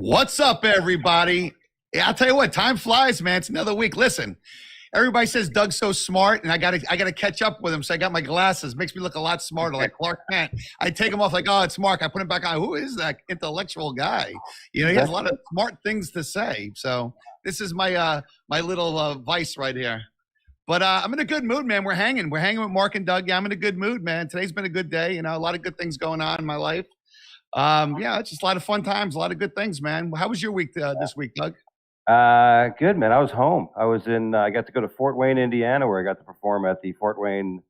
What's up, everybody? Yeah, I'll tell you what, time flies, man. It's another week. Listen, everybody says Doug's so smart, and I gotta catch up with him. So I got my glasses. Makes me look a lot smarter, like Clark Kent. I take them off, like, oh, it's Mark. I put him back on. Who is that intellectual guy? You know, he has a lot of smart things to say. So this is my little vice right here. But I'm in a good mood, man. We're hanging with Mark and Doug. Yeah, I'm in a good mood, man. Today's been a good day. You know, a lot of good things going on in my life. Yeah, it's just a lot of fun times, a lot of good things, man. How was your week this week, Doug? Good, man. I was home. I got to go to Fort Wayne, Indiana, where I got to perform at the Fort Wayne,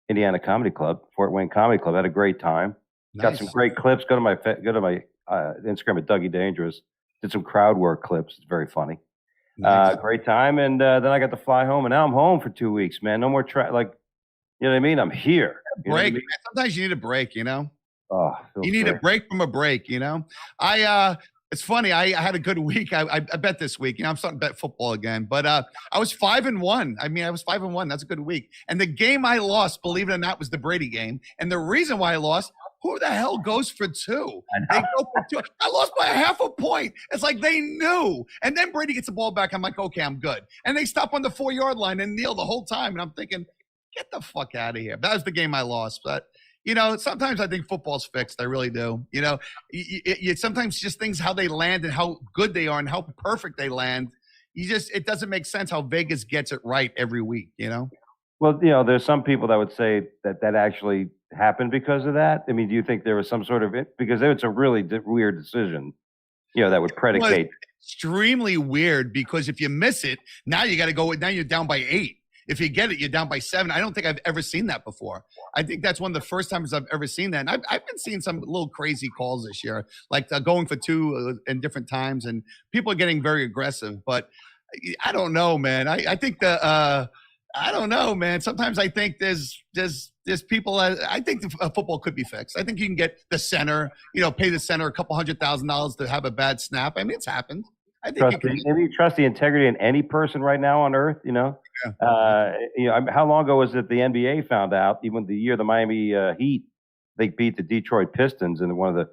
Indiana Comedy Club. Fort Wayne Comedy Club. Had a great time. Got some Nice. great clips. Go to my Instagram at Dougie Dangerous. Did some crowd work clips. It's very funny. Nice. Great time. And then I got to fly home, and now I'm home for 2 weeks, man. No more like, you know what I mean? I'm here. You know what I Break, mean? man. Sometimes you need a break, you know? Oh, feels You need a great. break from a break, you know? It's funny. I had a good week. I bet this week. You know, I'm starting to bet football again. But I was 5-1. I mean, I was 5-1. That's a good week. And the game I lost, believe it or not, was the Brady game. And the reason why I lost, who the hell goes for two? I They know. go for two. I lost by a half a point. It's like they knew. And then Brady gets the ball back. I'm like, okay, I'm good. And they stop on the 4-yard line and kneel the whole time. And I'm thinking, get the fuck out of here. That was the game I lost. But you know, sometimes I think football's fixed. I really do. You know, sometimes just things how they land and how good they are and how perfect they land. It doesn't make sense how Vegas gets it right every week. You know. Well, there's some people that would say that actually happened because of that. I mean, do you think there was some sort of it? Because it's a really weird decision, that would It was predicate. extremely weird because if you miss it, now you got to go. Now you're down by 8. If you get it, you're down by 7. I don't think I've ever seen that before. I think that's one of the first times I've ever seen that. And I've been seeing some little crazy calls this year, like going for 2 in different times, and people are getting very aggressive. But I don't know, man. I think I don't know, man. Sometimes I think there's people. I think football could be fixed. I think you can get the center, pay the center a couple $100,000 to have a bad snap. I mean, it's happened. I think you can. Maybe you trust the integrity in any person right now on earth. Yeah. How long ago was it the NBA found out? Even the year the Miami Heat, they beat the Detroit Pistons in one of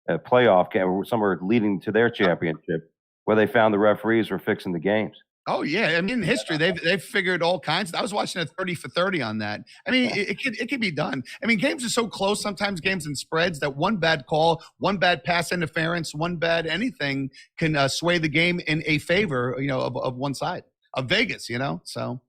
the playoff games, somewhere leading to their championship, where they found the referees were fixing the games. Oh yeah, I mean in history they've figured all kinds. I was watching a 30 for 30 on that. I mean it could be done. I mean games are so close sometimes, games and spreads, that one bad call, one bad pass interference, one bad anything can sway the game in a favor of one side of Vegas. So.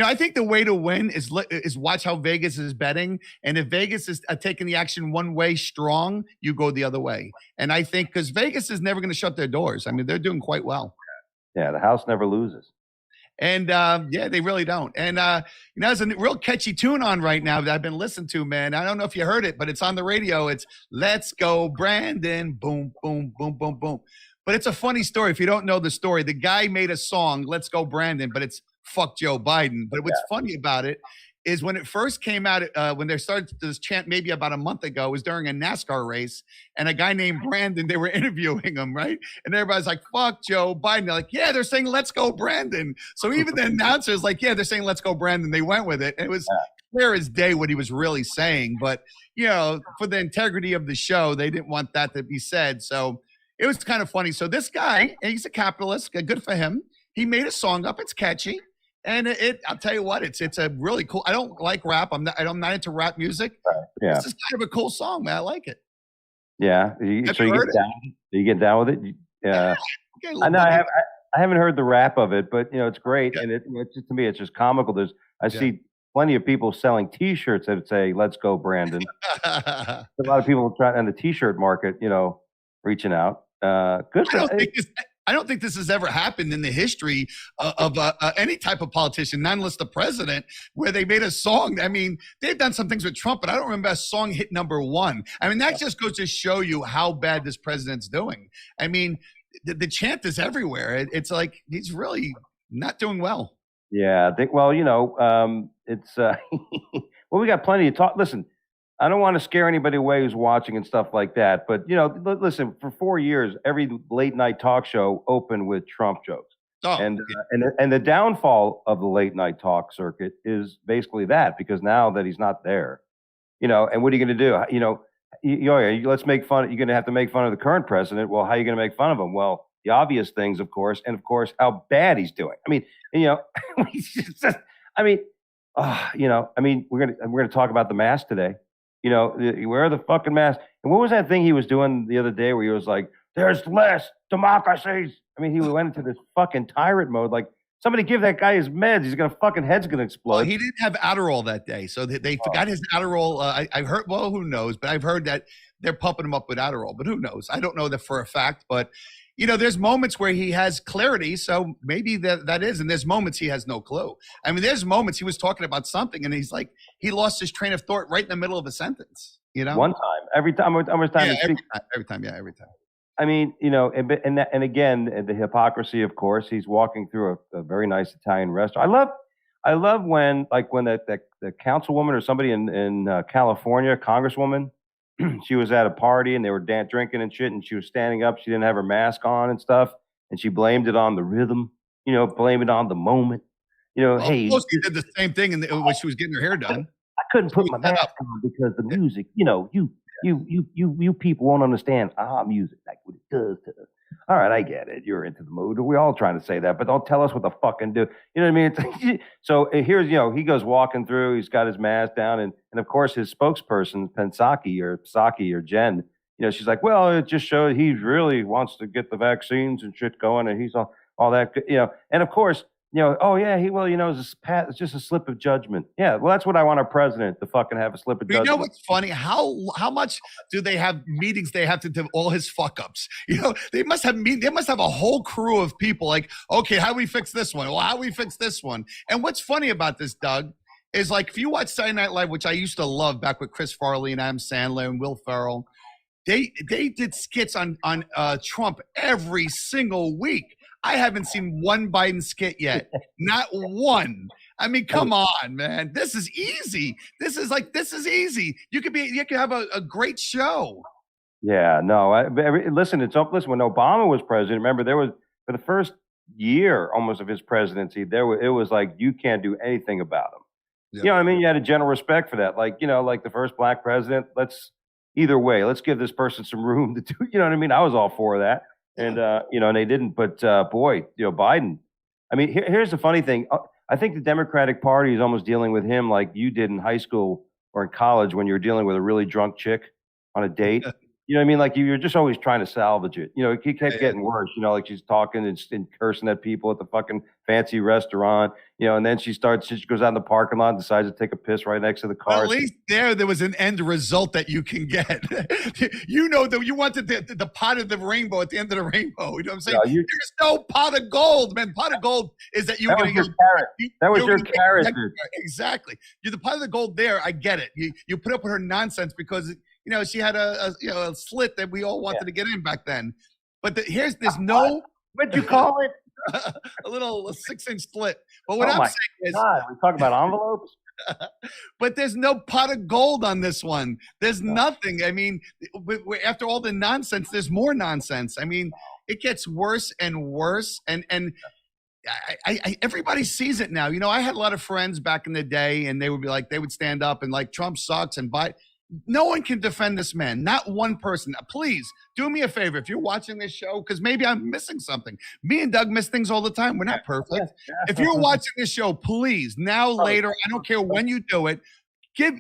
I think the way to win is watch how Vegas is betting, and if Vegas is taking the action one way strong, you go the other way. And I think because Vegas is never going to shut their doors. I mean they're doing quite well. Yeah, the house never loses. And yeah, they really don't. And there's a real catchy tune on right now that I've been listening to, man. I don't know if you heard it, but it's on the radio. It's "Let's Go Brandon," boom, boom, boom, boom, boom. But it's a funny story. If you don't know the story, the guy made a song, "Let's Go Brandon," but it's "Fuck Joe Biden." But what's funny about it is when it first came out, when they started this chant maybe about a month ago, it was during a NASCAR race, and a guy named Brandon, they were interviewing him, right? And everybody's like, "Fuck Joe Biden." They're like, "Yeah, they're saying 'Let's go Brandon.'" So even the announcers like, "Yeah, they're saying 'Let's go Brandon.'" They went with it. And it was clear as day what he was really saying. But, for the integrity of the show, they didn't want that to be said. So it was kind of funny. So this guy, he's a capitalist. Good for him. He made a song up. It's catchy. And I'll tell you what, it's a really cool. I don't like rap. I'm not into rap music. Yeah, This is kind of a cool song, man. I like it. yeah. Have So you you heard get it? down. You get down with it. Yeah. Okay, I little know. buddy. I haven't heard the rap of it, but it's great, Yeah. and it's just, to me, it's just comical. I Yeah. see plenty of people selling T-shirts that say "Let's go Brandon." A lot of people trying on the T-shirt market, reaching out. Good I for. don't think this. I don't think this has ever happened in the history of any type of politician, not unless the president, where they made a song. I mean, they've done some things with Trump, but I don't remember a song hit #1. I mean, that just goes to show you how bad this president's doing. I mean, the chant is everywhere. It's like he's really not doing well. Yeah, I think. Well, it's. Well, we got plenty to talk. Listen, I don't want to scare anybody away who's watching and stuff like that, but listen. For 4 years, every late night talk show opened with Trump jokes, Oh, and yeah. and the downfall of the late night talk circuit is basically that, because now that he's not there, and what are you going to do? let's make fun. You're going to have to make fun of the current president. Well, how are you going to make fun of him? Well, the obvious things, of course, and of course, how bad he's doing. I mean, he's just, I mean, we're gonna talk about the mask today. Wear the fucking mask. And what was that thing he was doing the other day where he was like, "There's less democracies." I mean, he went into this fucking tyrant mode. Like, somebody give that guy his meds. He's gonna fucking head's gonna explode. Well, he didn't have Adderall that day, so they forgot his Adderall. I've heard. Well, who knows? But I've heard that they're pumping him up with Adderall. But who knows? I don't know that for a fact. But there's moments where he has clarity, so maybe that is. And there's moments he has no clue. I mean, there's moments he was talking about something, and he's like, he lost his train of thought right in the middle of a sentence. One time, every time. Yeah, every time. Yeah, every time. I mean, and again, the hypocrisy. Of course, he's walking through a very nice Italian restaurant. I love when the councilwoman or somebody in California, Congresswoman, she was at a party and they were drinking and shit, and she was standing up. She didn't have her mask on and stuff, and she blamed it on the rhythm. Blame it on the moment. Hey, she did the same thing when she was getting her hair done. I couldn't put my mask on because the music. You people won't understand music like what it does to us. All right, I get it. You're into the mood. We're all trying to say that, but don't tell us what to fucking do. You know what I mean? So here's, he goes walking through. He's got his mask down, and of course his spokesperson, Saki or Jen, she's like, well, it just shows he really wants to get the vaccines and shit going, and he's all that, and of course. Oh yeah, it's just a slip of judgment. Yeah, well, that's what I want our president to fucking have, a slip of judgment. You know what's funny? How much do they have meetings they have to do all his fuck ups? They must have a whole crew of people like, okay, how do we fix this one? Well, how do we fix this one? And what's funny about this, Doug, is like if you watch Saturday Night Live, which I used to love back with Chris Farley and Adam Sandler and Will Ferrell, they did skits on Trump every single week. I haven't seen one Biden skit yet. Not one. I mean, come on, man. This is easy. This is easy. You could have a great show. Yeah, no. Listen, when Obama was president, remember there was, for the first year almost of his presidency, it was like, you can't do anything about him. Yeah. You know what I mean? You had a general respect for that. Like, like the first black president, let's give this person some room to do, you know what I mean? I was all for that. And, and they didn't. But, boy, Biden. I mean, here's the funny thing. I think the Democratic Party is almost dealing with him like you did in high school or in college when you were dealing with a really drunk chick on a date. You know what I mean? Like you're just always trying to salvage it. It kept getting worse. Like she's talking and cursing at people at the fucking fancy restaurant. And then she goes out in the parking lot and decides to take a piss right next to the car. Well, at least there was an end result that you can get. That you wanted the pot of the rainbow at the end of the rainbow. You know what I'm saying? There's no pot of gold, man. Pot of gold is that you're going to get carrot. That was your carrot. Exactly. You're the pot of the gold there. I get it. You put up with her nonsense because she had a slit that we all wanted to get in back then. But there's no. What'd you call it? A little 6-inch slit. But what I'm saying is, we talk about envelopes. But there's no pot of gold on this one. There's nothing. I mean, after all the nonsense, there's more nonsense. I mean, it gets worse and worse. And everybody sees it now. I had a lot of friends back in the day, and they would be like, they would stand up and like, Trump sucks and Biden. No one can defend this man. Not one person. Please do me a favor. If you're watching this show, because maybe I'm missing something. Me and Doug miss things all the time. We're not perfect. If you're watching this show, please, now, later, I don't care when you do it,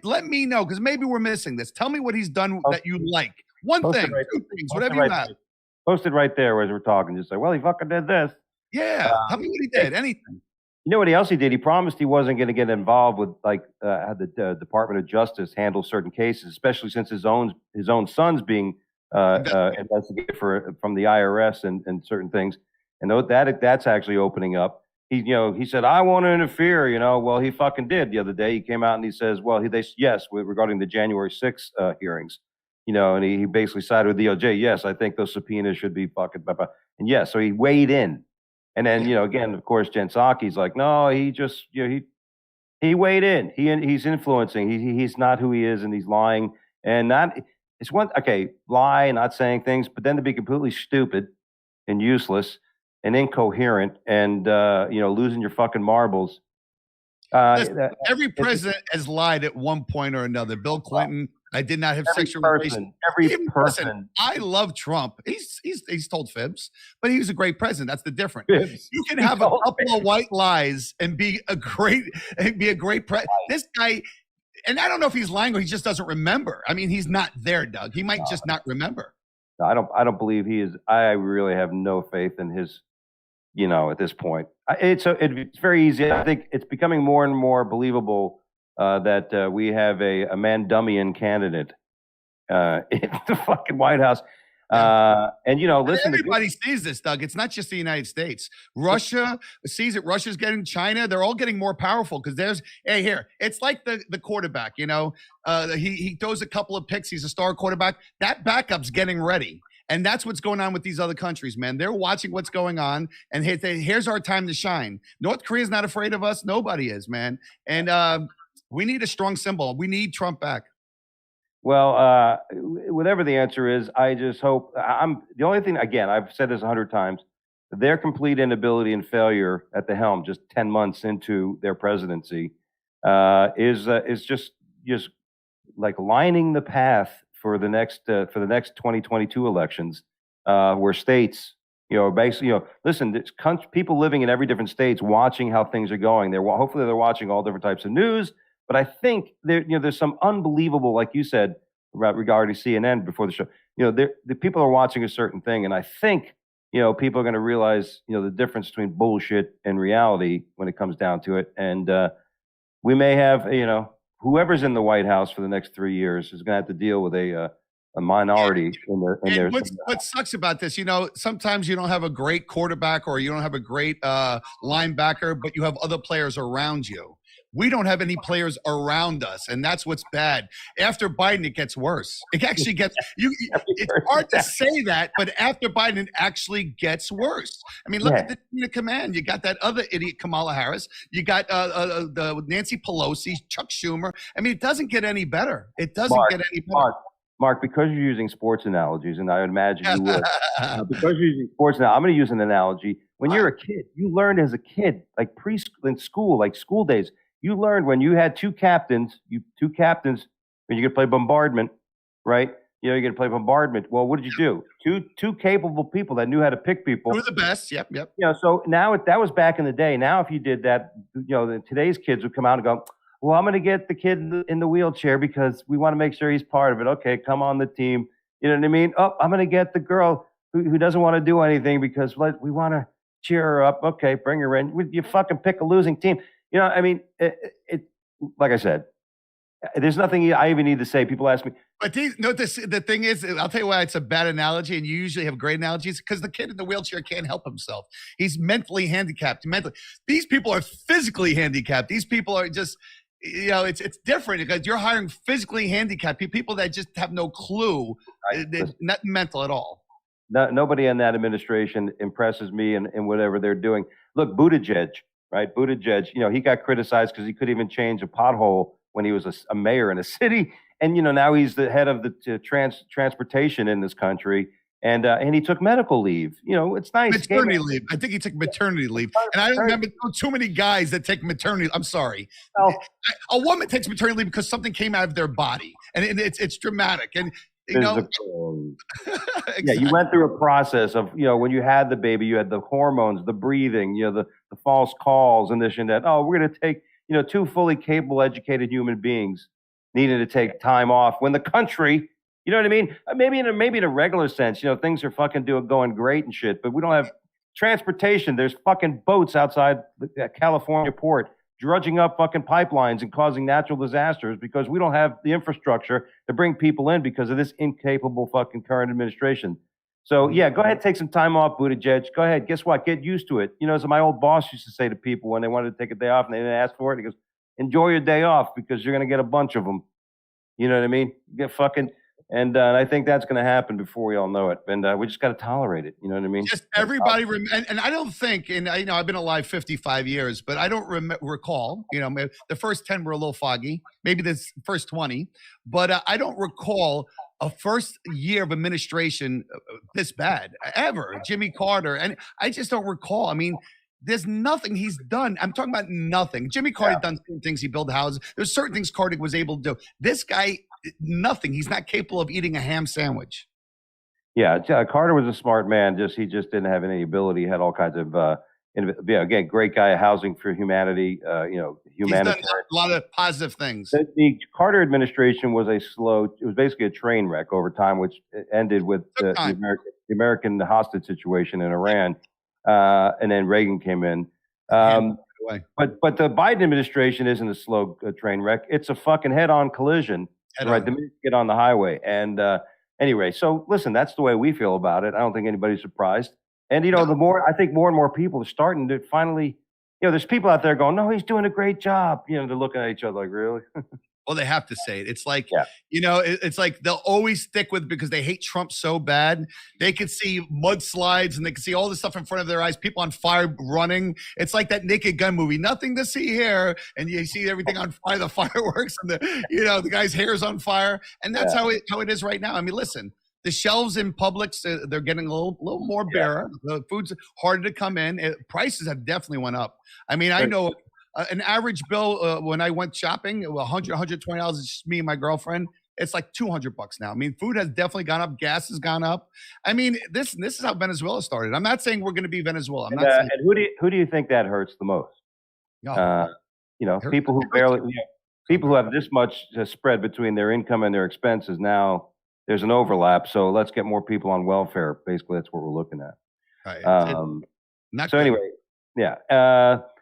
let me know, because maybe we're missing this. Tell me what he's done that you like. One thing, two things, whatever you have. Posted right there as we're talking. Just say, well, he fucking did this. Yeah. Tell me what he did. Anything. You know what else he did? He promised he wasn't going to get involved with how the Department of Justice handles certain cases, especially since his own son's being investigated from the IRS and certain things. And that's actually opening up. He said, I want to interfere. Well, he fucking did the other day. He came out and he says, well, regarding the January 6th hearings. And he basically sided with the DOJ. Yes, I think those subpoenas should be fucking. And yes, so he weighed in. And then, again, of course, Jen Psaki's like, no, he just, he weighed in. He's influencing. He's not who he is, and he's lying. And lie, not saying things, but then to be completely stupid and useless and incoherent and, losing your fucking marbles. Listen, every president has lied at one point or another. Bill Clinton, I did not have Every sexual person, relations. every Even, listen, person. I love Trump. He's told fibs, but he was a great president. That's the difference. Fibs. You can He have a told couple of fibs. white lies and be a great This guy, and I don't know if he's lying or he just doesn't remember. I mean, he's not there, Doug. He might just not remember. No, I don't believe he is. I really have no faith in his, at this point. It's very easy. I think it's becoming more and more believable that we have a Mandumian candidate in the fucking White House. And listen, everybody sees this, Doug. It's not just the United States. Russia sees it. Russia's getting China. They're all getting more powerful because it's like the quarterback. He throws a couple of picks. He's a star quarterback. That backup's getting ready. And that's what's going on with these other countries, man. They're watching what's going on, and here's our time to shine. North Korea's not afraid of us. Nobody is, man. And we need a strong symbol. We need Trump back. Well, whatever the answer is, I just hope the only thing, again, I've said this 100 times, their complete inability and failure at the helm just 10 months into their presidency is just like lining the path for the next 2022 elections, where states, basically, listen, people living in every different states watching how things are going. Hopefully they're watching all different types of news. But I think there's some unbelievable, like you said, regarding CNN before the show. The people are watching a certain thing, and I think people are going to realize the difference between bullshit and reality when it comes down to it. And we may have whoever's in the White House for the next 3 years is going to have to deal with a minority in their. What sucks about this, sometimes you don't have a great quarterback or you don't have a great linebacker, but you have other players around you. We don't have any players around us, and that's what's bad. After Biden, it gets worse. It actually gets it's hard to say that, but after Biden, it actually gets worse. I mean, look at the chain of command. You got that other idiot Kamala Harris. You got the Nancy Pelosi, Chuck Schumer. I mean, it doesn't get any better. It doesn't get any better. Mark, because you're using sports analogies, and I would imagine you would, because you're using sports now, I'm going to use an analogy. When you're a kid, you learned as a kid, like in school, like school days. You learned when you had two captains, when you could play bombardment, right? You're going to play bombardment. Well, what did you do? Two capable people that knew how to pick people. Who were the best? Yep. So now that was back in the day. Now, if you did that, today's kids would come out and go, well, I'm going to get the kid in the wheelchair because we want to make sure he's part of it. Okay, come on the team. You know what I mean? Oh, I'm going to get the girl who doesn't want to do anything because we want to cheer her up. Okay, bring her in. You fucking pick a losing team. I mean, it like I said, there's nothing I even need to say. People ask me. But the thing is, I'll tell you why it's a bad analogy, and you usually have great analogies, because the kid in the wheelchair can't help himself. He's mentally handicapped. These people are physically handicapped. These people are just, it's different because you're hiring physically handicapped people that just have no clue. They're not mental at all. Nobody in that administration impresses me in whatever they're doing. Look, Buttigieg. Right, Buttigieg, he got criticized because he couldn't even change a pothole when he was a mayor in a city, and now he's the head of the transportation in this country, and he took medical leave. It's nice. Maternity leave. I think he took maternity leave, and I don't remember too many guys that take maternity. I'm sorry, a woman takes maternity leave because something came out of their body, and it's dramatic, and. Exactly. Yeah, you went through a process of, when you had the baby, you had the hormones, the breathing, the false calls and this and that. Oh, we're going to take, two fully capable, educated human beings needed to take time off when the country, you know what I mean? Maybe in a regular sense, things are fucking going great and shit, but we don't have transportation. There's fucking boats outside the California port drudging up fucking pipelines and causing natural disasters because we don't have the infrastructure to bring people in because of this incapable fucking current administration. So, yeah, go ahead, take some time off, Buttigieg. Go ahead. Guess what? Get used to it. As my old boss used to say to people when they wanted to take a day off and they didn't ask for it, he goes, enjoy your day off because you're going to get a bunch of them. You know what I mean? Get fucking... And I think that's going to happen before we all know it. And we just got to tolerate it. You know what I mean? Just everybody, and I don't think, and I've been alive 55 years, but I don't recall, the first 10 were a little foggy, maybe the first 20, but I don't recall a first year of administration this bad, ever. Jimmy Carter, and I just don't recall. I mean, there's nothing he's done. I'm talking about nothing. Jimmy Carter done certain things. He built houses. There's certain things Carter was able to do. This guy nothing. He's not capable of eating a ham sandwich. Yeah, Carter was a smart man. He just didn't have any ability. He had all kinds of yeah, again, great guy, housing for humanity. He's done Humanitarian. a lot of positive things. The Carter administration was it was basically a train wreck over time, which ended with the American hostage situation in Iran, and then Reagan came in. But the Biden administration isn't a slow train wreck; it's a fucking head-on collision. Right, the minute you get on the highway. And anyway, so listen, that's the way we feel about it. I don't think anybody's surprised. And I think more and more people are starting to finally, there's people out there going, no, he's doing a great job. They're looking at each other like, really? Well, they have to say it. It's like, it's like they'll always stick with it because they hate Trump so bad. They could see mudslides and they could see all this stuff in front of their eyes, people on fire running. It's like that Naked Gun movie, nothing to see here. And you see everything on fire, the fireworks and the guy's hair's on fire. And that's how it is right now. I mean, listen, the shelves in Publix, they're getting a little more bare. The food's harder to come in. Prices have definitely went up. I mean, I know an average bill when I went shopping, $100, $120, it's just me and my girlfriend. It's like $200 now. I mean, food has definitely gone up. Gas has gone up. I mean, this is how Venezuela started. I'm not saying we're going to be Venezuela. I'm not saying. And who do you think that hurts the most? People who people who have this much spread between their income and their expenses. Now there's an overlap. So let's get more people on welfare. Basically, that's what we're looking at. Right. Anyway, yeah.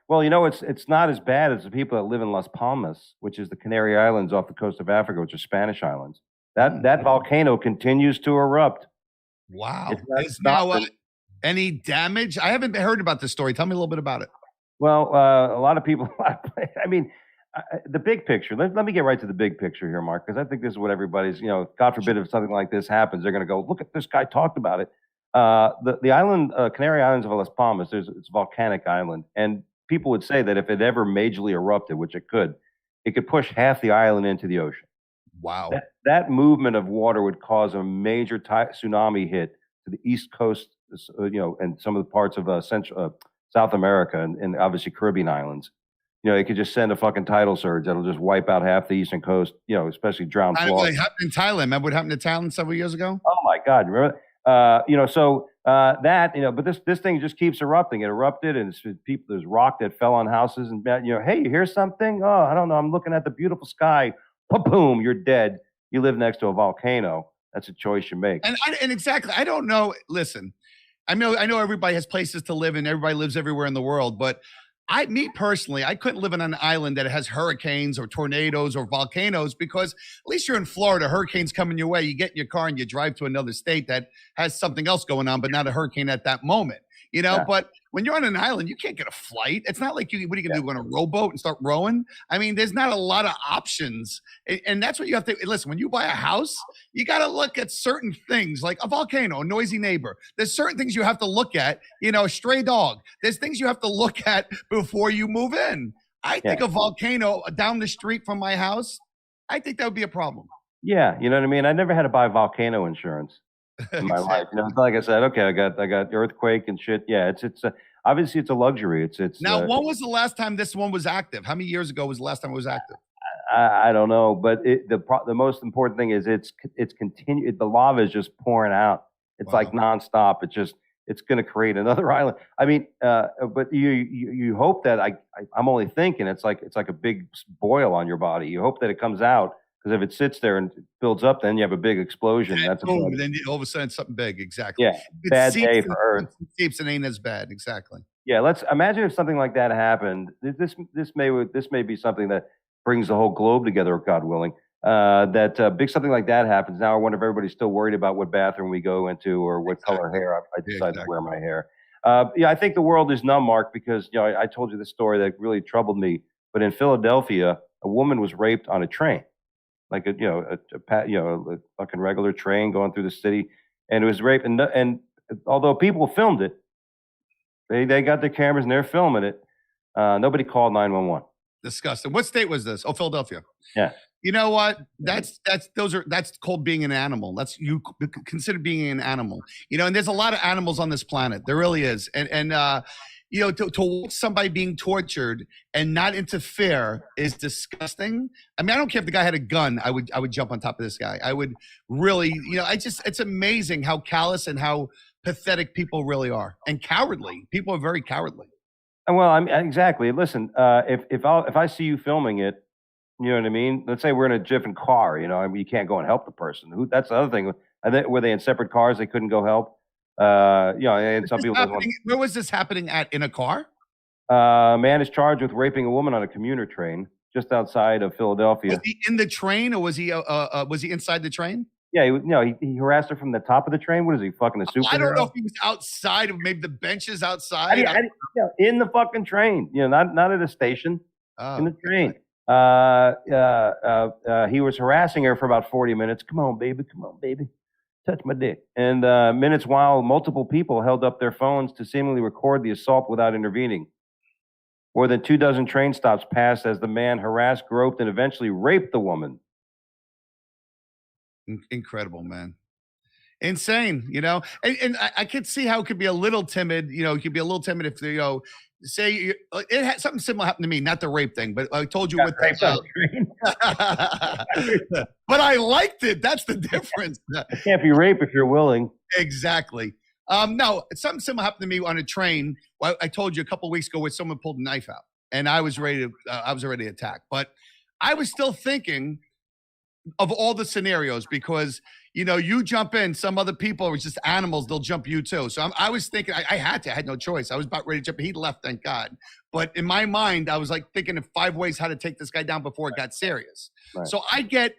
Well, it's not as bad as the people that live in Las Palmas, which is the Canary Islands off the coast of Africa, which are Spanish islands. That volcano continues to erupt. Wow. Is now any damage? I haven't heard about this story. Tell me a little bit about it. Well, a lot of people, I mean, the big picture, let me get right to the big picture here, Mark, because I think this is what everybody's, God forbid if something like this happens, they're going to go, look at this guy talked about it. The island, Canary Islands of Las Palmas, it's a volcanic island. And people would say that if it ever majorly erupted, which it could push half the island into the ocean. Wow. That movement of water would cause a major tsunami hit to the East Coast, and some of the parts of South America and obviously Caribbean islands. It could just send a fucking tidal surge that'll just wipe out half the eastern coast, especially drown Florida. It happened in Thailand. Remember what happened to Thailand several years ago? Oh my God. Remember? But this thing just keeps erupting. It erupted, and there's rock that fell on houses, and hey, you hear something? Oh, I don't know. I'm looking at the beautiful sky. Boom, you're dead. You live next to a volcano. That's a choice you make. And exactly, I don't know. Listen, I know everybody has places to live, and everybody lives everywhere in the world, but me personally, I couldn't live on an island that has hurricanes or tornadoes or volcanoes because at least you're in Florida, hurricanes coming your way. You get in your car and you drive to another state that has something else going on, but not a hurricane at that moment, But when you're on an island, you can't get a flight. It's not like what are you going to do? Go on a rowboat and start rowing? I mean, there's not a lot of options. And that's what you have to listen. When you buy a house, you got to look at certain things like a volcano, a noisy neighbor. There's certain things you have to look at, a stray dog. There's things you have to look at before you move in. I think a volcano down the street from my house, I think that would be a problem. Yeah. You know what I mean? I never had to buy volcano insurance in my life. Like I said, okay, I got earthquake and shit. Yeah, it's obviously it's a luxury. It's now. When was the last time this one was active? How many years ago was the last time it was active? I don't know, but the most important thing is it's continued. The lava is just pouring out. It's like nonstop. It's going to create another island. I mean, but you hope that I'm only thinking it's like a big boil on your body. You hope that it comes out. Because if it sits there and builds up, then you have a big explosion. That's boom, and then all of a sudden something big. Exactly. Yeah. Bad day for Earth. Seeps and ain't as bad. Exactly. Yeah. Let's imagine if something like that happened. This may be something that brings the whole globe together, God willing. Big something like that happens. Now I wonder if everybody's still worried about what bathroom we go into or what color hair I decide to wear my hair. I think the world is numb, Mark, because I told you the story that really troubled me. But in Philadelphia, a woman was raped on a train. Like a fucking regular train going through the city, and it was rape. And although people filmed it, they got their cameras and they're filming it. Nobody called 911. Disgusting. What state was this? Oh, Philadelphia. Yeah. You know what? That's called being an animal. That's you consider being an animal. And there's a lot of animals on this planet. There really is. And to watch somebody being tortured and not interfere is disgusting. I mean, I don't care if the guy had a gun. I would jump on top of this guy. I would really, it's amazing how callous and how pathetic people really are, and cowardly. People are very cowardly. Well, exactly. Listen, if I see you filming it, you know what I mean? Let's say we're in a different car, I mean, you can't go and help the person. That's the other thing. Were they in separate cars? They couldn't go help. And some people. Where was this happening at? In a car? Man is charged with raping a woman on a commuter train just outside of Philadelphia. Was he in the train, or was he inside the train? Yeah, he harassed her from the top of the train. What is he, fucking a superhero? I don't know if he was outside, of maybe the benches outside. In the fucking train, not at a station, in the train. He was harassing her for about 40 minutes. Come on, baby, touch my dick. And minutes while multiple people held up their phones to seemingly record the assault without intervening. More than 24 train stops passed as the man harassed, groped, and eventually raped the woman. Incredible, man. Insane, and I could see how it could be a little timid. It could be a little timid if say it had something similar happened to me, not the rape thing, but I told you with that. But I liked it. That's the difference. It can't be rape if you're willing. Exactly. No, something similar happened to me on a train. I told you a couple of weeks ago where someone pulled a knife out, and I was ready to attack, but I was still thinking of all the scenarios because you jump in, some other people are just animals, they'll jump you too. So I was thinking I had no choice. I was about ready to jump. He left, thank God. But in my mind, I was like thinking of 5 ways how to take this guy down before it got serious. Right. So I get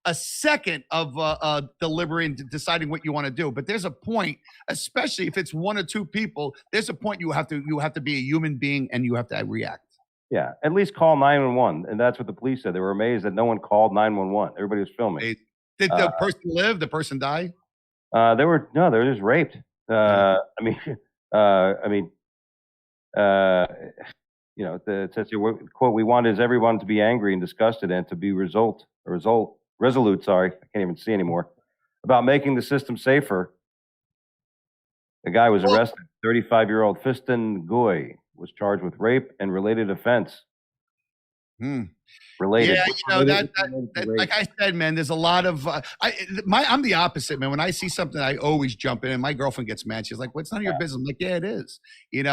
a second of deliberating, deciding what you want to do. But there's a point, especially if it's 1 or 2 people, there's a point you have to be a human being and you have to react. Yeah, at least call 911, and that's what the police said. They were amazed that no one called 911. Everybody was filming. Did the person live? The person die? They were just raped. It says here, quote, "We want is everyone to be angry and disgusted and to be resolute. Sorry, I can't even see anymore. About making the system safer." The guy was arrested. 35-year-old Fiston Goy was charged with rape and related offense. Related. Yeah, like I said, man, there's a lot of I'm the opposite, man. When I see something, I always jump in, and my girlfriend gets mad. She's like, "What's none of your business?" I'm like, "Yeah, it is." You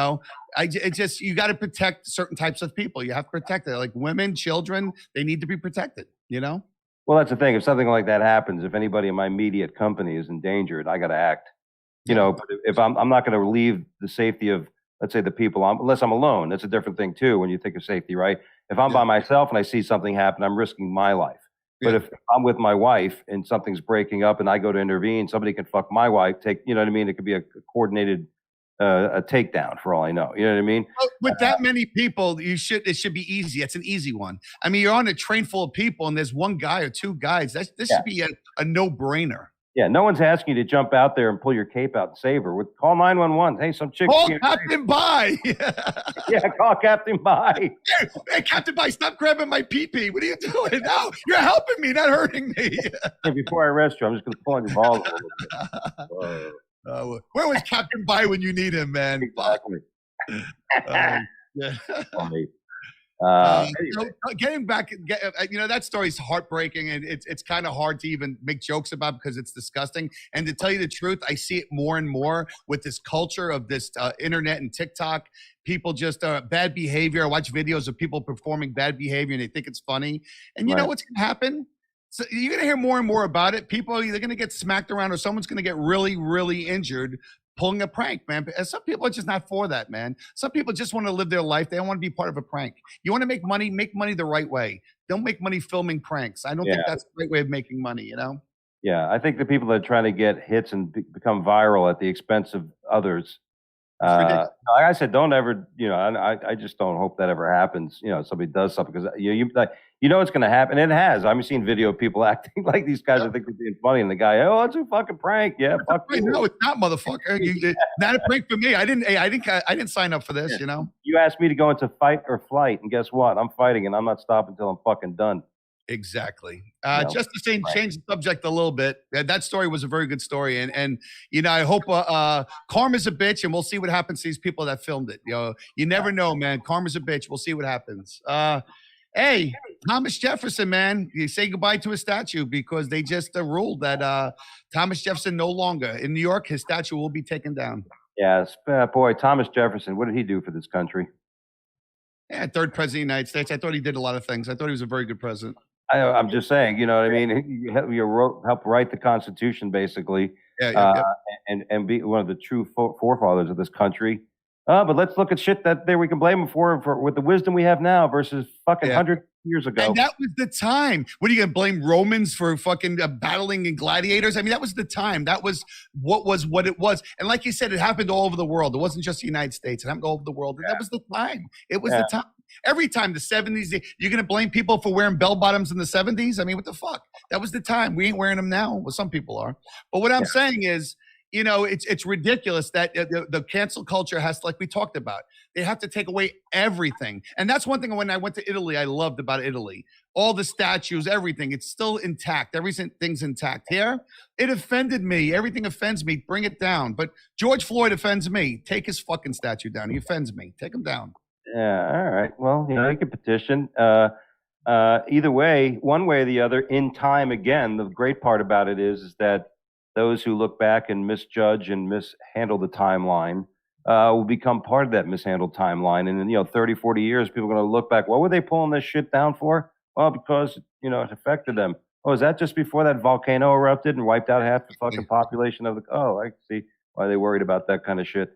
got to protect certain types of people. You have to protect it. Like women, children, they need to be protected. Well, that's the thing. If something like that happens, if anybody in my immediate company is endangered, I got to act. But if I'm not going to leave the safety of, let's say, the people, unless I'm alone. That's a different thing too. When you think of safety, right? If I'm by myself and I see something happen, I'm risking my life. But if I'm with my wife and something's breaking up and I go to intervene, somebody can fuck my wife. It could be a coordinated a takedown for all I know. You know what I mean? Well, with that many people, it should be easy. It's an easy one. I mean, you're on a train full of people and there's 1 guy or 2 guys. This should be a no-brainer. Yeah, no one's asking you to jump out there and pull your cape out and save her. Call 911. Hey, some chick. Call Captain Bye. Yeah, call Captain Bye. Hey, Captain Bye, stop grabbing my pee-pee. What are you doing? No, you're helping me, not hurting me. Hey, before I arrest you, I'm just going to pull on your balls a little bit. Where was Captain Bye when you need him, man? Exactly. Yeah. Anyway. Getting back, that story's heartbreaking, and it's kind of hard to even make jokes about because it's disgusting. And to tell you the truth, I see it more and more with this culture of this internet and TikTok. People just bad behavior. I watch videos of people performing bad behavior, and they think it's funny. And you know what's going to happen? So you're going to hear more and more about it. People are either going to get smacked around or someone's going to get really, really injured pulling a prank, man. Some people are just not for that, man. Some people just want to live their life. They don't want to be part of a prank. You want to make money the right way. Don't make money filming pranks. I don't think that's a great way of making money, Yeah, I think the people that are trying to get hits and become viral at the expense of others. Like I said, don't ever, I just don't hope that ever happens. Somebody does something because it's going to happen. It has. I've seen video of people acting like these guys. I think they're being funny, and the guy, it's a fucking prank. Yeah, fuck you. No, it's not, motherfucker. Not a prank for me. I didn't sign up for this. You asked me to go into fight or flight, and guess what? I'm fighting, and I'm not stopping until I'm fucking done. Exactly. You know, Just to right? change the subject a little bit. That story was a very good story, and I hope karma's a bitch, and we'll see what happens to these people that filmed it. You never know, man. Karma's a bitch. We'll see what happens. Hey, Thomas Jefferson, man, you say goodbye to his statue because they just ruled that Thomas Jefferson no longer in New York. His statue will be taken down. Yes, boy, Thomas Jefferson. What did he do for this country? Yeah, third president of the United States. I thought he did a lot of things. I thought he was a very good president. I'm just saying, you know what I mean? You helped write the Constitution, basically, Yeah, yeah, uh, yeah. and be one of the true forefathers of this country. But let's look at shit that there we can blame him for with the wisdom we have now versus fucking Yeah. 100 years ago. And that was the time. What are you going to blame Romans for fucking battling in gladiators? I mean, that was the time. That was what it was. And like you said, it happened all over the world. It wasn't just the United States. It happened all over the world. And that was the time. It was the time. Every time, the 70s, you're going to blame people for wearing bell bottoms in the 70s? I mean, what the fuck? That was the time. We ain't wearing them now. Well, some people are. But what I'm saying is, it's ridiculous that the cancel culture has, like we talked about, they have to take away everything. And that's one thing when I went to Italy, I loved about Italy. All the statues, everything, it's still intact. Everything's intact. Here, it offended me. Everything offends me. Bring it down. But George Floyd offends me. Take his fucking statue down. He offends me. Take him down. Yeah, all right. Well, you can petition. Either way, one way or the other, in time again, the great part about it is that those who look back and misjudge and mishandle the timeline will become part of that mishandled timeline. And in 30, 40 years, people are going to look back. What were they pulling this shit down for? Well, because, it affected them. Oh, is that just before that volcano erupted and wiped out half the fucking population of the... Oh, I see why they worried about that kind of shit.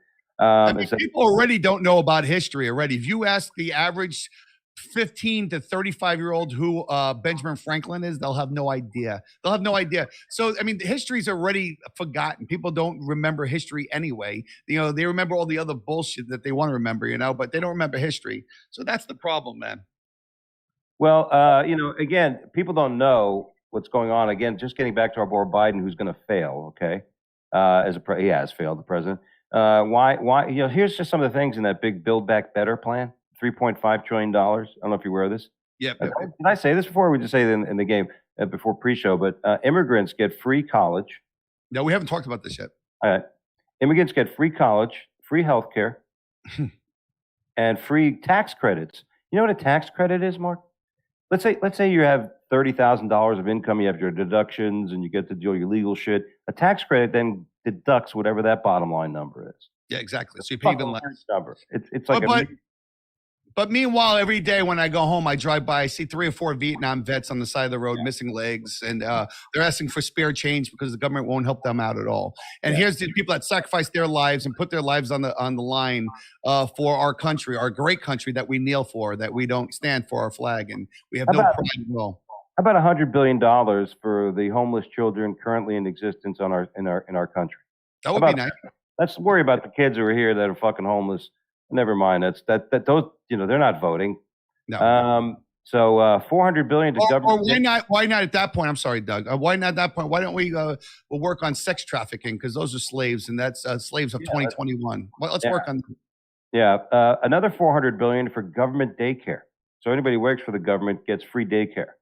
People already don't know about history already. If you ask the average 15 to 35-year-old who Benjamin Franklin is, they'll have no idea. They'll have no idea. So, I mean, history's already forgotten. People don't remember history anyway. They remember all the other bullshit that they want to remember, but they don't remember history. So that's the problem, man. Well, again, people don't know what's going on. Again, just getting back to our boy Biden, who's going to fail, okay? He has failed, the president. Why? Here's just some of the things in that big Build Back Better plan, $3.5 trillion. I don't know if you're aware of this. Yeah. Did I say this before? Or we just say it in the game before pre-show, but immigrants get free college. No, we haven't talked about this yet. All right. Immigrants get free college, free health care, and free tax credits. You know what a tax credit is, Mark? Let's say you have $30,000 of income, you have your deductions, and you get to do your legal shit. A tax credit then deducts whatever that bottom line number is. Yeah, exactly. So you pay even less. Number. It's like but meanwhile, every day when I go home, I drive by, I see 3 or 4 Vietnam vets on the side of the road missing legs, and they're asking for spare change because the government won't help them out at all. And here's the people that sacrifice their lives and put their lives on the line for our country, our great country that we kneel for, that we don't stand for our flag, and we have no pride at all. How about $100 billion for the homeless children currently in existence in our country? That would be nice. Let's worry about the kids who are here that are fucking homeless. Never mind. Those they're not voting. No. So $400 billion to government. Or why not at that point? I'm sorry, Doug. Why not at that point? Why don't we we'll work on sex trafficking, because those are slaves, and that's slaves of 2021. Well, let's work on. Yeah. Another $400 billion for government daycare. So anybody who works for the government gets free daycare.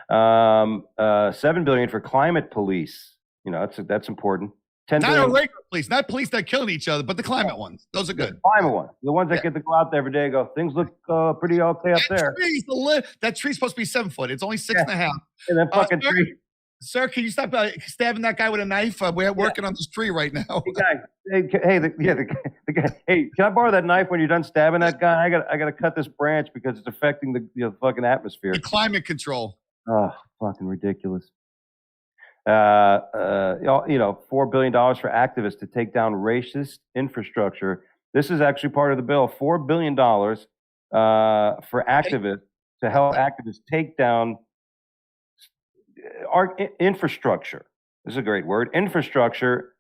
$7 billion for climate police. That's important. Not a regular police, not police that killing each other, but the climate ones. Those are good. The climate ones, the ones that get to go out there every day and go, things look pretty okay up there. That tree's supposed to be 7 foot. It's only 6.5. And that fucking tree. Sir, can you stop stabbing that guy with a knife? We're working on this tree right now. The guy. Hey, can I borrow that knife when you're done stabbing that guy? I got to cut this branch because it's affecting the fucking atmosphere. The climate control. Oh, fucking ridiculous. $4 billion for activists to take down racist infrastructure. This is actually part of the bill. $4 billion for activists to help activists take down our infrastructure. This is a great word. Infrastructure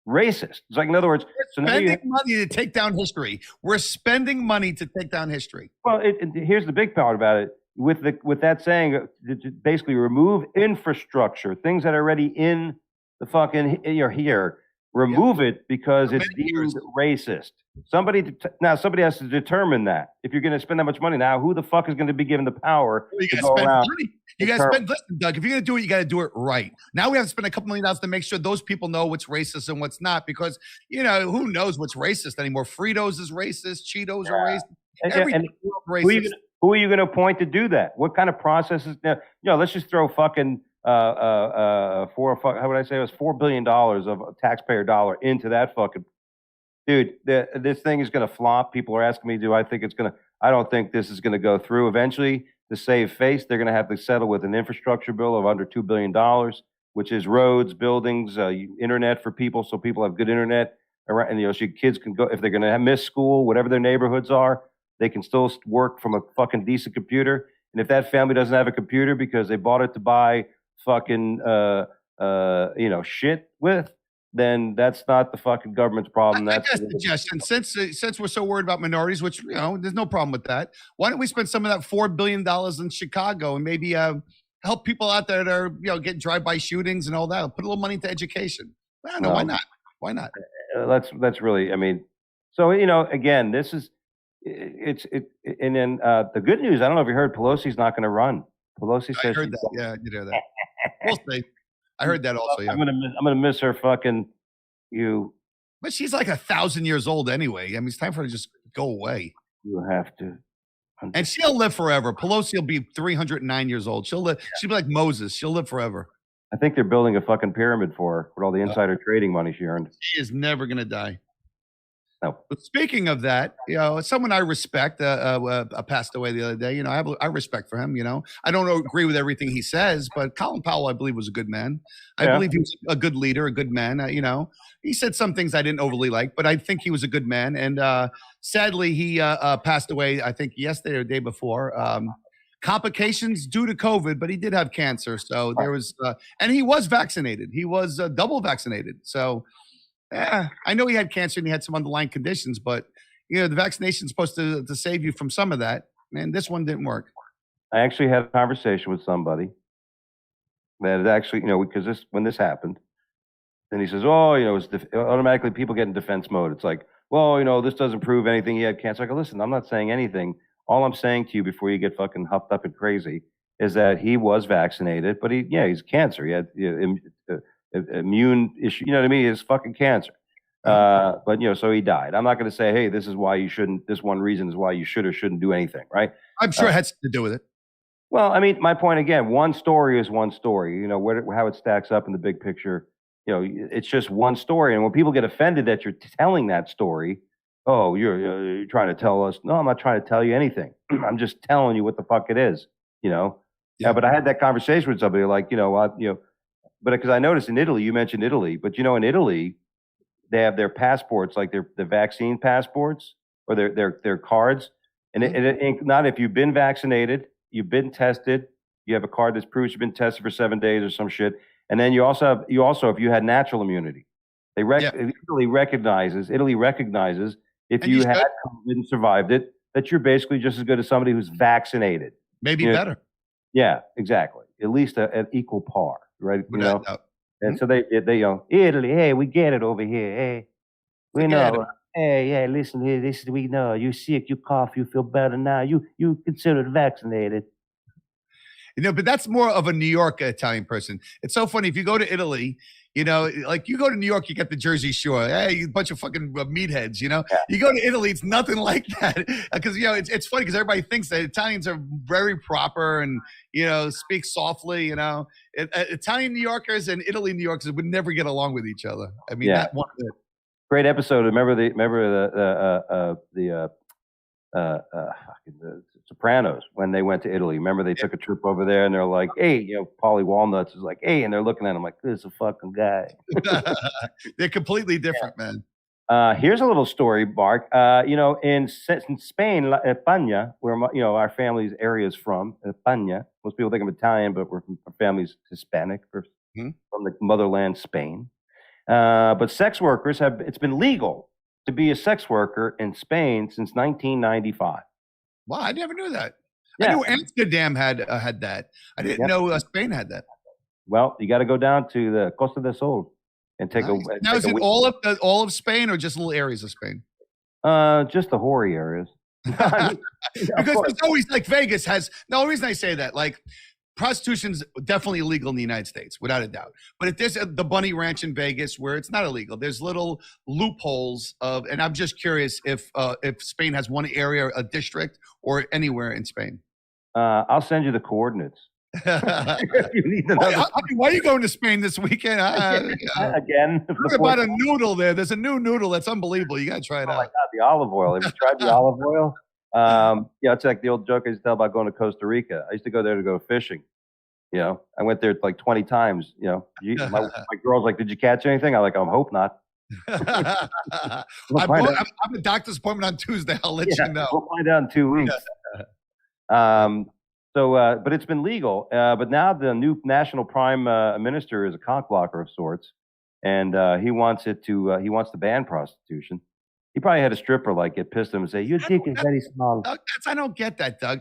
racist. It's like, in other words, we're spending money to take down history. We're spending money to take down history. Well, here's the big part about it. With that saying, to basically remove infrastructure, things that are already in the fucking here. remove it because For it's many years. deemed racist. Somebody has to determine that. If you're going to spend that much money now, who the fuck is going to be given the power Well, you to got go to spend around? money. You got to spend. Listen, Doug, if you're going to do it, you got to do it right. Now we have to spend a couple $1 million to make sure those people know what's racist and what's not, because who knows what's racist anymore? Fritos is racist. Cheetos are racist. Everything is racist. Who are you going to appoint to do that? What kind of processes? Let's just throw fucking how would I say it was $4 billion of taxpayer dollar into that fucking dude. This thing is going to flop. People are asking me, do I think it's going to? I don't think this is going to go through. Eventually, to save face, they're going to have to settle with an infrastructure bill of under $2 billion, which is roads, buildings, internet for people, so people have good internet. And so kids can go if they're going to miss school, whatever their neighborhoods are. They can still work from a fucking decent computer. And if that family doesn't have a computer because they bought it to buy fucking shit with, then that's not the fucking government's problem. I guess suggestion, since we're so worried about minorities, which there's no problem with that. Why don't we spend some of that $4 billion in Chicago and maybe help people out there that are getting drive-by shootings and all that? Put a little money into education. I don't know, why not? Why not? That's really. I mean, so again, this is. And then the good news, I don't know if you heard, Pelosi's not going to run. Pelosi says I heard that. Yeah, I did hear that. We'll see. I heard that also. Yeah, I'm gonna miss her fucking you. But she's like 1,000 years old anyway. I mean, it's time for her to just go away. You have to. And she'll live forever. Pelosi will be 309 years old. She'll live. She'll be like Moses. She'll live forever. I think they're building a fucking pyramid for her with all the insider trading money she earned. She is never going to die. No. But speaking of that, someone I respect passed away the other day. I respect for him. I don't agree with everything he says, but Colin Powell, I believe, was a good man. I believe he was a good leader, a good man. He said some things I didn't overly like, but I think he was a good man. And sadly, he passed away, I think, yesterday or the day before. Complications due to COVID, but he did have cancer. So there was, and he was vaccinated. He was double vaccinated. So. Yeah, I know he had cancer and he had some underlying conditions, but the vaccination is supposed to save you from some of that, and this one didn't work. I actually had a conversation with somebody that had actually, because when this happened, and he says, "Oh, it's automatically people get in defense mode." It's like, well, this doesn't prove anything. He had cancer. I go, listen, I'm not saying anything. All I'm saying to you before you get fucking huffed up and crazy is that he was vaccinated, but he's cancer. He had immune issue, what I mean? It's fucking cancer. But so he died. I'm not going to say, hey, this is why you shouldn't. This one reason is why you should or shouldn't do anything, right? I'm sure it has to do with it. Well, I mean, my point again, one story is one story. How it stacks up in the big picture. It's just one story, and when people get offended that you're telling that story, oh, you're trying to tell us. No, I'm not trying to tell you anything. I'm just telling you what the fuck it is. Yeah. But I had that conversation with somebody like, But because I noticed in Italy, you mentioned Italy, but in Italy, they have their passports, like the vaccine passports or their cards, and it not if you've been vaccinated, you've been tested, you have a card that proves you've been tested for 7 days or some shit, and then you also if you had natural immunity, Italy recognizes if you had COVID and survived it, that you're basically just as good as somebody who's vaccinated, maybe better. Yeah, exactly. At least at equal par. Right, and so they Italy, hey, we get it over here, hey, we know, hey, listen here, this we know, you sick, you cough, you feel better now, you considered vaccinated. But that's more of a New York Italian person. It's so funny if you go to Italy, like you go to New York, you get the Jersey Shore, hey, a bunch of fucking meatheads. You go to Italy, it's nothing like that because it's funny because everybody thinks that Italians are very proper and speak softly. Italian New Yorkers and Italy New Yorkers would never get along with each other. I mean, that one. Great episode. Remember the Sopranos when they went to Italy. Remember they took a trip over there and they're like, hey, Paulie Walnuts is like, hey, and they're looking at him like, this is a fucking guy. They're completely different, man. Here's a little story, Mark. In Spain, España, where our family's area is from, España. Most people think I'm Italian, but our family's Hispanic, from the motherland, Spain. But sex workers it's been legal to be a sex worker in Spain since 1995. Wow, I never knew that. Yeah. I knew Amsterdam had that. I didn't know Spain had that. Well, you got to go down to the Costa del Sol. and take Nice. a Now, take is a it week. all of Spain or just little areas of Spain? Just the hoary areas. I mean, of Because course. there's always like Vegas has. The only reason I say that, like, prostitution's definitely illegal in the United States, without a doubt. But if there's the Bunny Ranch in Vegas where it's not illegal, there's little loopholes of, and I'm just curious if Spain has one area, a district, or anywhere in Spain. I'll send you the coordinates. If you need to know Why are you going to Spain this weekend? again. Heard about a noodle there. There's a new noodle that's unbelievable. You got to try it Oh my out. God, the olive oil. Have you tried the olive oil? Yeah, it's like the old joke I used to tell about going to Costa Rica. I used to go there to go fishing. You know, I went there like 20 times. You know, my girl's like, "Did you catch anything?" I'm like, "I hope not." I have a doctor's appointment on Tuesday. I'll let you know. We'll find out in 2 weeks. But it's been legal. But now the new national prime minister is a cockblocker of sorts, and he wants to ban prostitution. He probably had a stripper like get pissed at him and say, "Your dick is very small." Doug, I don't get that, Doug.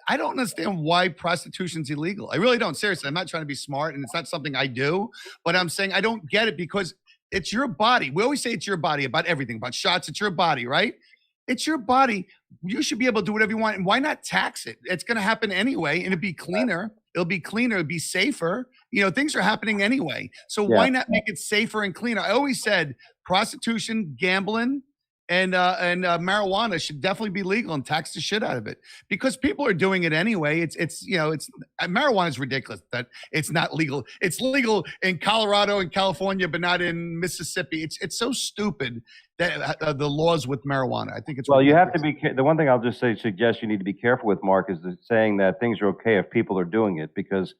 I don't understand why prostitution's illegal. I really don't. Seriously, I'm not trying to be smart, and it's not something I do. But I'm saying I don't get it because it's your body. We always say it's your body about everything, about shots. It's your body, right? It's your body. You should be able to do whatever you want. And why not tax it? It's going to happen anyway, and it'll be cleaner. It'll be cleaner. It'll be safer. You know, things are happening anyway. So why not make it safer and cleaner? I always said prostitution, gambling, and marijuana should definitely be legal and tax the shit out of it because people are doing it anyway. It's marijuana is ridiculous that it's not legal. It's legal in Colorado and California, but not in Mississippi. It's so stupid that the laws with marijuana. I think it's well. Ridiculous. You have to be. The one thing I'll just suggest you need to be careful with, Mark, is saying that things are okay if people are doing it because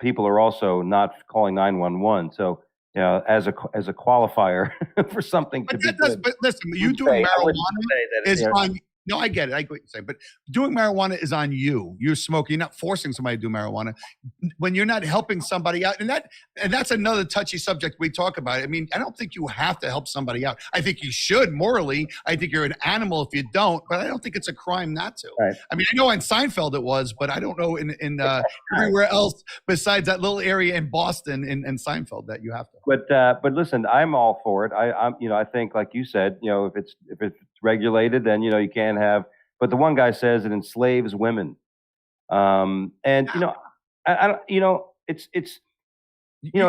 people are also not calling 911. So. You know, as a qualifier for something but to be. But listen, you doing marijuana is on. No, I get it. I get what you're saying, but doing marijuana is on you. You're smoking. You're not forcing somebody to do marijuana when you're not helping somebody out, and that's another touchy subject we talk about. I mean, I don't think you have to help somebody out. I think you should morally. I think you're an animal if you don't, but I don't think it's a crime not to. Right. I mean, I know in Seinfeld it was, but I don't know in everywhere else besides that little area in Boston in Seinfeld that you have to. But listen, I'm all for it. I think like you said, if it's regulated, then you can't have. But the one guy says it enslaves women, and I it's you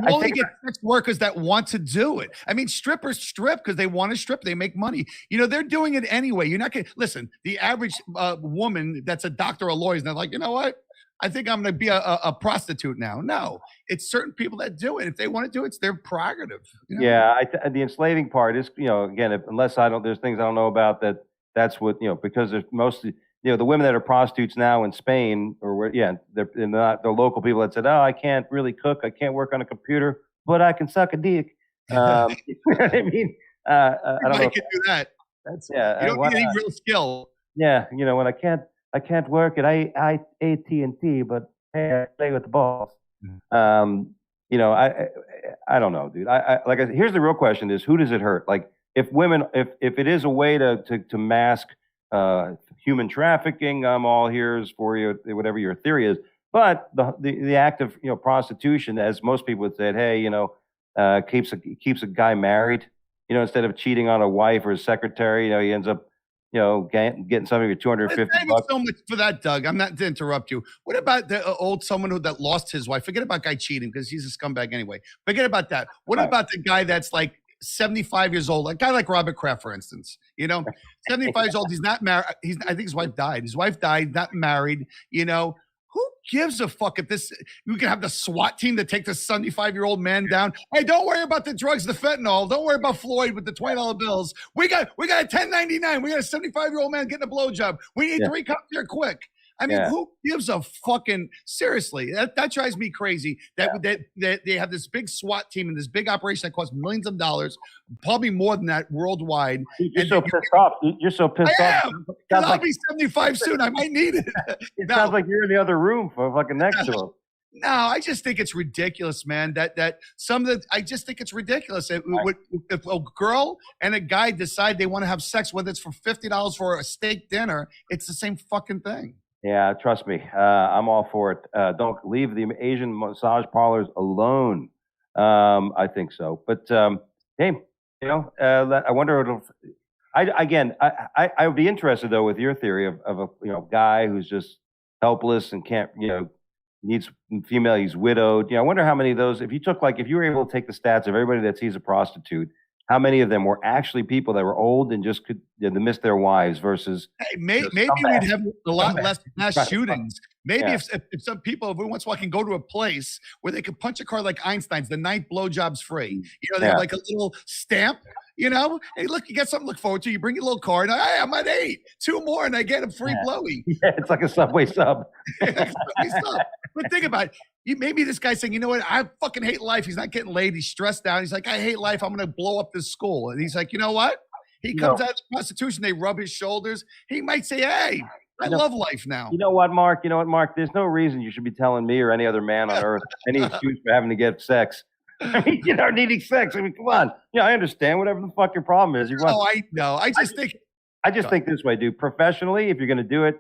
only get sex workers that want to do it. I mean, strippers strip because they want to strip. They make money. They're doing it anyway. You're not going to listen. The average woman that's a doctor or lawyer is not like, you know what? I think I'm going to be a prostitute now. No, it's certain people that do it. If they want to do it, it's their prerogative. Yeah, the enslaving part is, again, unless there's things I don't know about that. That's what because there's mostly the women that are prostitutes now in Spain they're not the local people that said, oh, I can't really cook, I can't work on a computer, but I can suck a dick. You know what I mean? I don't know. Can do that. That's you don't need any real skill. Yeah, when I can't work at AT&T, but hey, I play with the balls. I don't know, dude. Here's the real question: is who does it hurt? Like, if it is a way to mask human trafficking, I'm all ears for you, whatever your theory is. But the act of prostitution, as most people would say, hey, keeps a guy married. Instead of cheating on a wife or a secretary, he ends up getting something for $250. Thanks so much for that, Doug. I'm not to interrupt you. What about the old someone that lost his wife? Forget about guy cheating because he's a scumbag anyway. Forget about that. What about the guy that's like 75 years old? A guy like Robert Kraft, for instance. 75 years old. He's not married. I think his wife died. His wife died. Not married. Who gives a fuck if you can have the SWAT team to take the 75-year-old man down? Hey, don't worry about the drugs, the fentanyl. Don't worry about Floyd with the $20 bills. We got a 1099. We got a 75-year-old man getting a blowjob. We need 3 cups here quick. I mean, who gives a fucking seriously? That drives me crazy. That they have this big SWAT team and this big operation that costs millions of dollars, probably more than that worldwide. You're so pissed off. You're so pissed off. I'll be 75 soon. I might need it. It sounds like you're in the other room for fucking next to him. No, I just think it's ridiculous, man. I just think it's ridiculous. If a girl and a guy decide they want to have sex, whether it's for $50 for a steak dinner, it's the same fucking thing. Yeah, trust me. I'm all for it. Don't leave the Asian massage parlors alone. I think so. But hey, I wonder if I would be interested though with your theory of a guy who's just helpless and can't needs female, he's widowed. I wonder how many of those, if you were able to take the stats of everybody that sees a prostitute, how many of them were actually people that were old and just could miss their wives versus hey, maybe we'd have a lot less mass shootings. Maybe if some people every once in a while can go to a place where they could punch a card like Einstein's, the night blowjob's free. They have like a little stamp. Hey, look, you got something to look forward to. You bring your little card. Hey, I'm at 8. 2 more, and I get a free blowy. Yeah, it's like a Subway sub. But think about it. Maybe this guy's saying, you know what? I fucking hate life. He's not getting laid. He's stressed out. He's like, I hate life. I'm going to blow up this school. And he's like, you know what? He comes out of prostitution. They rub his shoulders. He might say, hey, I love life now. You know what, Mark? There's no reason you should be telling me or any other man on earth any excuse for having to get sex. I mean, needing sex. I mean, come on. I understand whatever the fuck your problem is. I know. I just think this way, dude. Professionally, if you're going to do it,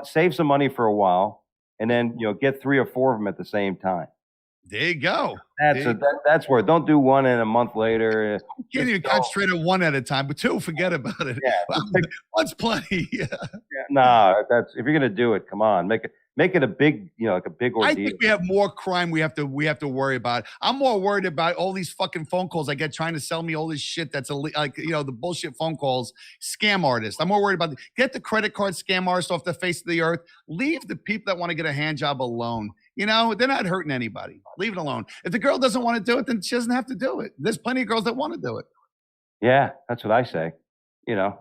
save some money for a while, and then get 3 or 4 of them at the same time. There you go. That's where. Don't do one and a month later. You can't even concentrate on 1 at a time, but 2, forget about it. Yeah, one's plenty. That's if you're gonna do it, come on, make it a bbig, like a big ordeal. I think we have more crime we have to worry about. I'm more worried about all these fucking phone calls I get trying to sell me all this shit that's the bullshit phone calls, scam artists. I'm more worried about get the credit card scam artists off the face of the earth. Leave the people that want to get a hand job alone. They're not hurting anybody. Leave it alone. If the girl doesn't want to do it, then she doesn't have to do it. There's plenty of girls that want to do it. Yeah, that's what I say. Yeah.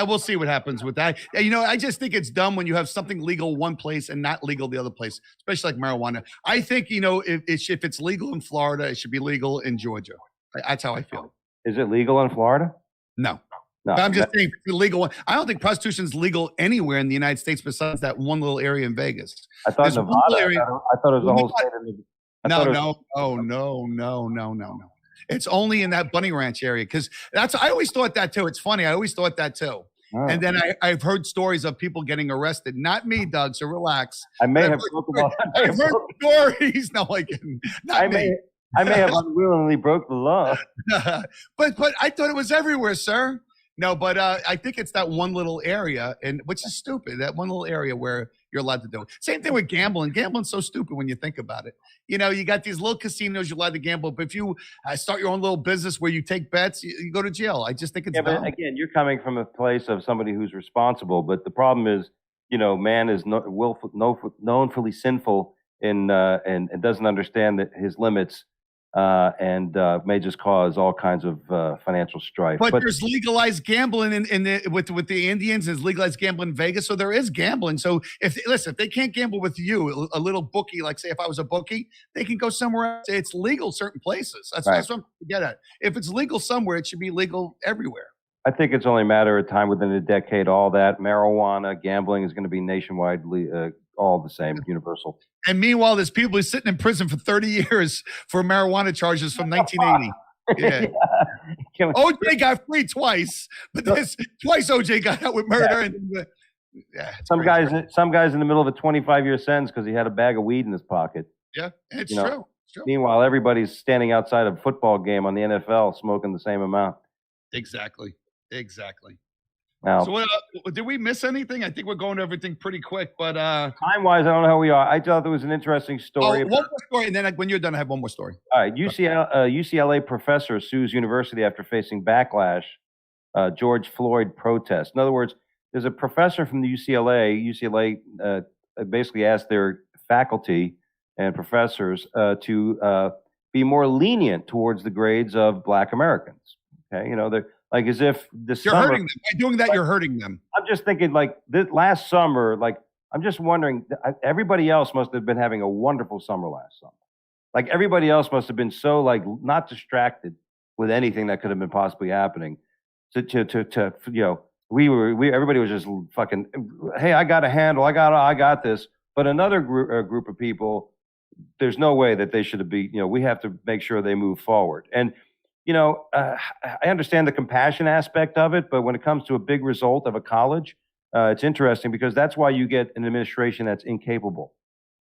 We'll see what happens with that. I just think it's dumb when you have something legal one place and not legal the other place, especially like marijuana. I think, if it's legal in Florida, it should be legal in Georgia. That's how I feel. Is it legal in Florida? No. But I'm just saying legal. I don't think prostitution is legal anywhere in the United States besides that one little area in Vegas. I thought Nevada. I thought it was the whole state of No. It's only in that Bunny Ranch area because I always thought that too. It's funny. I always thought that too. Oh. And then I've heard stories of people getting arrested. Not me, Doug. So relax. I've heard stories. No, not me. I may have unwillingly broke the law. but I thought it was everywhere, sir. No, but I think it's that one little area, and which is stupid. That one little area where you're allowed to do it. Same thing with gambling. Gambling's so stupid when you think about it. You got these little casinos you're allowed to gamble, but if you start your own little business where you take bets, you go to jail. I just think it's dumb. But again, you're coming from a place of somebody who's responsible. But the problem is, man is knownfully sinful and doesn't understand that his limits. And may just cause all kinds of financial strife. But there's legalized gambling with the Indians. There's legalized gambling in Vegas, so there is gambling. So if they can't gamble with you, a little bookie, like say if I was a bookie, they can go somewhere else. It's legal certain places. That's what I'm get at. If it's legal somewhere, it should be legal everywhere. I think it's only a matter of time. Within a decade, all that marijuana, gambling is going to be nationwide. All the same, universal. And meanwhile, there's people who's sitting in prison for 30 years for marijuana charges from 1980. Yeah. OJ got free twice, but twice OJ got out with murder. Yeah. Some guys in the middle of a 25-year sentence because he had a bag of weed in his pocket. Yeah, it's true. Meanwhile, everybody's standing outside a football game on the NFL smoking the same amount. Exactly. Now, so did we miss anything? I think we're going to everything pretty quick, but time-wise, I don't know how we are. I thought there was an interesting story. One more story, and then when you're done, I have one more story. All right, UCLA professor sues university after facing backlash. George Floyd protest. In other words, there's a professor from the UCLA. UCLA basically asked their faculty and professors to be more lenient towards the grades of Black Americans. Okay, they're like as if this you're summer, hurting them. By doing that, you're hurting them. I'm just thinking this last summer, I'm just wondering, everybody else must have been having a wonderful summer last summer. Everybody else must have been so not distracted with anything that could have been possibly happening. Everybody was just fucking, hey, I got a handle, I got this. But another group of people, there's no way that they should be, we have to make sure they move forward. And I understand the compassion aspect of it, but when it comes to a big result of a college, it's interesting because that's why you get an administration that's incapable,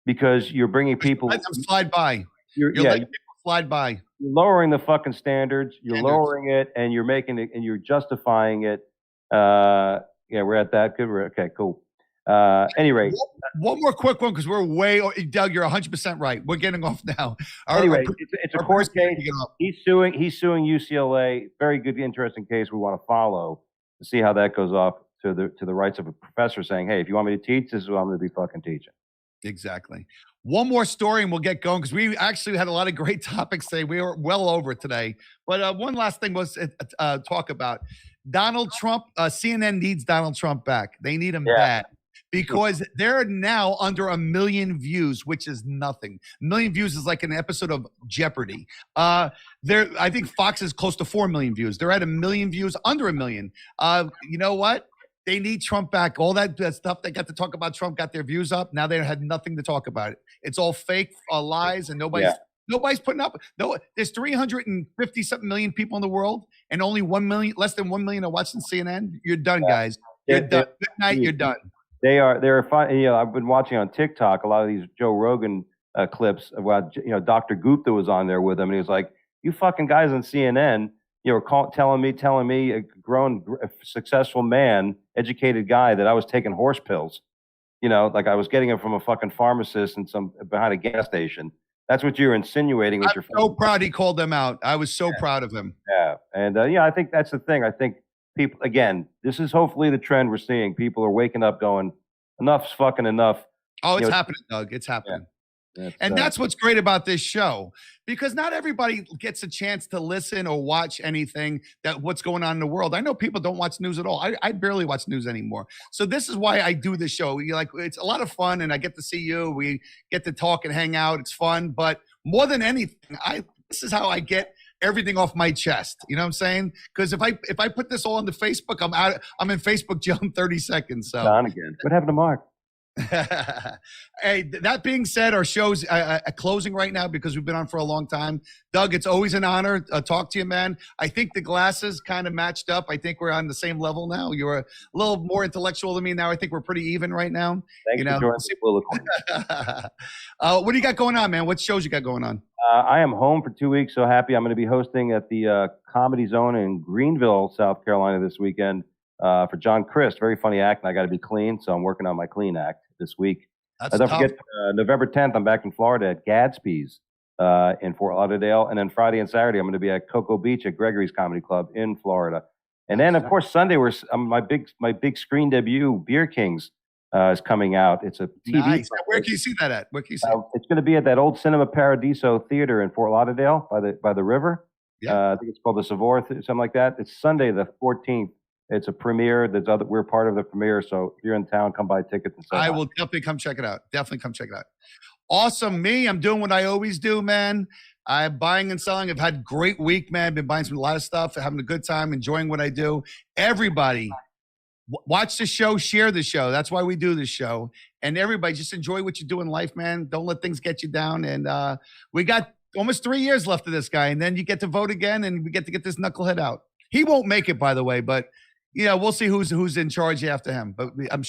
because you're bringing people. Let them slide by. You're letting people slide by. You're lowering the fucking standards. You're lowering it, and you're making it, and you're justifying it. Yeah, we're at that. Good. Okay, cool. Anyway, one more quick one because we're Doug, you're 100% right. We're getting off now. Anyway, it's a court case. He's suing UCLA. Very good, interesting case. We want to follow to see how that goes off to the rights of a professor saying, "Hey, if you want me to teach, this is what I'm going to be fucking teaching." Exactly. One more story and we'll get going because we actually had a lot of great topics today. We were well over today. But one last thing was talk about Donald Trump. CNN needs Donald Trump back. They need him bad. Because they're now under 1 million views, which is nothing. 1 million views is like an episode of Jeopardy. I think Fox is close to 4 million views. They're at 1 million views, under 1 million. You know what? They need Trump back. All that stuff they got to talk about Trump got their views up. Now they had nothing to talk about it. It's all fake lies, and nobody's putting up. No, there's 350 something million people in the world, and only 1 million, less than 1 million are watching CNN. You're done, guys. You're done. Good night. You're done. They're fine. You know, I've been watching on TikTok a lot of these Joe Rogan clips about, Dr. Gupta was on there with him, and he was like, "You fucking guys on CNN, telling me a grown, successful man, educated guy that I was taking horse pills, like I was getting them from a fucking pharmacist and behind a gas station. That's what you're insinuating with I'm so proud he called them out. I was so proud of him. Yeah, and I think that's the thing. I think people, again, this is hopefully the trend we're seeing. People are waking up going, enough's fucking enough. Oh, it's happening, Doug. It's happening. Yeah. That's what's great about this show, because not everybody gets a chance to listen or watch anything what's going on in the world. I know people don't watch news at all. I barely watch news anymore. So this is why I do this show. It's a lot of fun, and I get to see you. We get to talk and hang out. It's fun. But more than anything, this is how I get everything off my chest. You know what I'm saying? Because if I put this all on the Facebook, I'm in Facebook jail in 30 seconds. So gone again. What happened to Mark? Hey, that being said, our show's closing right now because we've been on for a long time. Doug, it's always an honor to talk to you, man. I think the glasses kind of matched up. I think we're on the same level now. You're a little more intellectual than me now. I think we're pretty even right now. Thanks for joining. What do you got going on, man? What shows you got going on? I am home for 2 weeks. So happy. I'm going to be hosting at the Comedy Zone in Greenville, South Carolina this weekend for John Crist. Very funny act, and I got to be clean. So I'm working on my clean act this week. Don't forget, November 10th, I'm back in Florida at Gadsby's in Fort Lauderdale. And then Friday and Saturday, I'm going to be at Cocoa Beach at Gregory's Comedy Club in Florida. And then, of course, Sunday, my big screen debut, Beer Kings, is coming out. It's a TV. Nice. Where can you see that at? Where can you see it? It's going to be at that old Cinema Paradiso Theater in Fort Lauderdale by the river. Yeah. I think it's called the Savoy, something like that. It's Sunday the 14th. It's a premiere. We're part of the premiere. So if you're in town, come buy tickets and say I will definitely come check it out. Definitely come check it out. Awesome. I'm doing what I always do, man. I'm buying and selling. I've had a great week, man. Been buying a lot of stuff, having a good time, enjoying what I do. Everybody, watch the show, share the show. That's why we do this show. And everybody, just enjoy what you do in life, man. Don't let things get you down. And we got almost 3 years left of this guy. And then you get to vote again, and we get to get this knucklehead out. He won't make it, by the way, but we'll see who's in charge after him. But I'm sure.